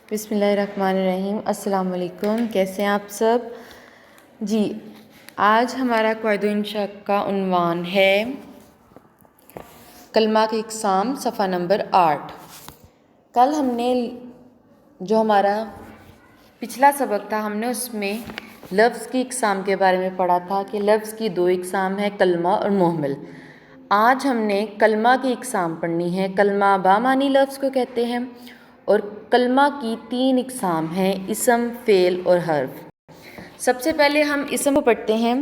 بسم اللہ الرحمن الرحیم۔ السلام علیکم، کیسے ہیں آپ سب؟ جی، آج ہمارا قواعد و انشاء کا عنوان ہے کلمہ کی اقسام، صفحہ نمبر 8۔ کل ہم نے جو ہمارا پچھلا سبق تھا، ہم نے اس میں لفظ کی اقسام کے بارے میں پڑھا تھا کہ لفظ کی 2 اقسام ہیں، کلمہ اور محمل۔ آج ہم نے کلمہ کی اقسام پڑھنی ہے۔ کلمہ بامعنی لفظ کو کہتے ہیں اور کلمہ کی 3 اقسام ہیں، اسم، فعل اور حرف۔ سب سے پہلے ہم اسم کو پڑھتے ہیں۔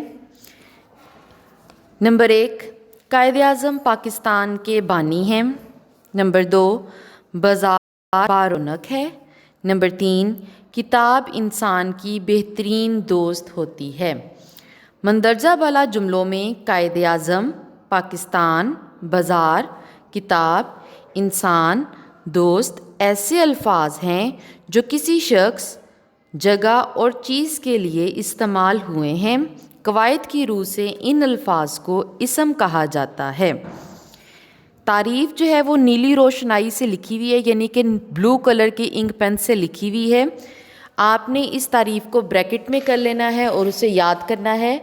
نمبر 1، قائد اعظم پاکستان کے بانی ہیں۔ نمبر 2، بازار بارونق ہے۔ نمبر 3، کتاب انسان کی بہترین دوست ہوتی ہے۔ مندرجہ بالا جملوں میں قائد اعظم، پاکستان، بازار، کتاب، انسان، دوست ایسے الفاظ ہیں جو کسی شخص، جگہ اور چیز کے لیے استعمال ہوئے ہیں۔ قواعد کی روح سے ان الفاظ کو اسم کہا جاتا ہے۔ تعریف جو ہے وہ نیلی روشنائی سے لکھی ہوئی ہے، یعنی کہ بلو کلر کی انک پین سے لکھی ہوئی ہے۔ آپ نے اس تعریف کو بریکٹ میں کر لینا ہے اور اسے یاد کرنا ہے۔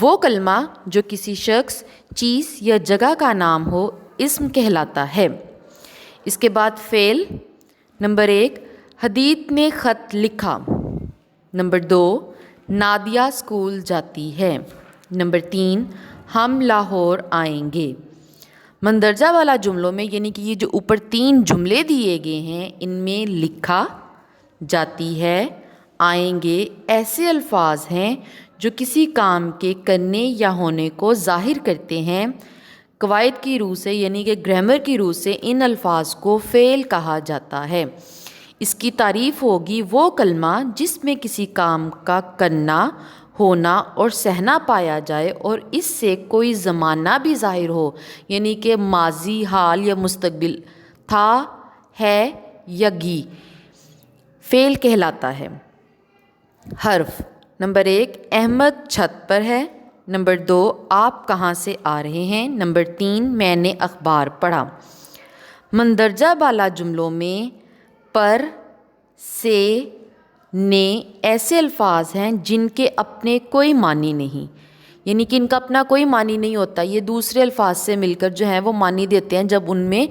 وہ کلمہ جو کسی شخص، چیز یا جگہ کا نام ہو، اسم کہلاتا ہے۔ اس کے بعد فعل۔ نمبر 1، حدید نے خط لکھا۔ نمبر 2، نادیہ اسکول جاتی ہے۔ نمبر 3، ہم لاہور آئیں گے۔ مندرجہ والا جملوں میں، یعنی کہ یہ جو اوپر 3 جملے دیے گئے ہیں، ان میں لکھا، جاتی ہے، آئیں گے ایسے الفاظ ہیں جو کسی کام کے کرنے یا ہونے کو ظاہر کرتے ہیں۔ قواعد کی روح سے، یعنی کہ گرامر کی روح سے، ان الفاظ کو فعل کہا جاتا ہے۔ اس کی تعریف ہوگی وہ کلمہ جس میں کسی کام کا کرنا، ہونا اور سہنا پایا جائے اور اس سے کوئی زمانہ بھی ظاہر ہو، یعنی کہ ماضی، حال یا مستقبل، تھا، ہے یا گی، فعل کہلاتا ہے۔ حرف۔ نمبر 1، احمد چھت پر ہے۔ نمبر 2، آپ کہاں سے آ رہے ہیں۔ نمبر 3، میں نے اخبار پڑھا۔ مندرجہ بالا جملوں میں پر، سے، نے ایسے الفاظ ہیں جن کے اپنے کوئی معنی نہیں، یعنی کہ ان کا اپنا کوئی معنی نہیں ہوتا، یہ دوسرے الفاظ سے مل کر جو ہیں وہ معنی دیتے ہیں جب ان میں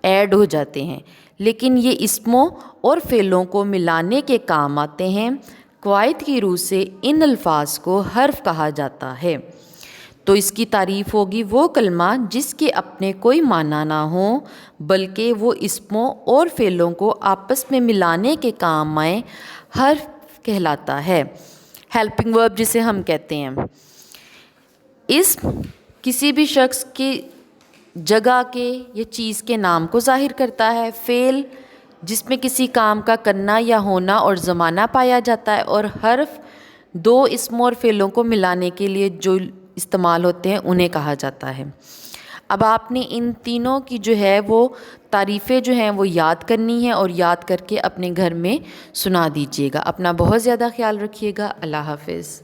ایڈ ہو جاتے ہیں، لیکن یہ اسموں اور فعلوں کو ملانے کے کام آتے ہیں۔ قواعد کی روح سے ان الفاظ کو حرف کہا جاتا ہے۔ تو اس کی تعریف ہوگی وہ کلمہ جس کے اپنے کوئی معنی نہ ہو بلکہ وہ اسموں اور فعلوں کو آپس میں ملانے کے کام آئے، حرف کہلاتا ہے۔ ہیلپنگ ورب جسے ہم کہتے ہیں۔ اسم کسی بھی شخص کی، جگہ کے یا چیز کے نام کو ظاہر کرتا ہے۔ فعل جس میں کسی کام کا کرنا یا ہونا اور زمانہ پایا جاتا ہے، اور حرف 2 اسموں اور فعلوں کو ملانے کے لیے جو استعمال ہوتے ہیں انہیں کہا جاتا ہے۔ اب آپ نے ان تینوں کی جو ہے وہ تعریفیں جو ہیں وہ یاد کرنی ہیں اور یاد کر کے اپنے گھر میں سنا دیجیے گا۔ اپنا بہت زیادہ خیال رکھیے گا۔ اللہ حافظ۔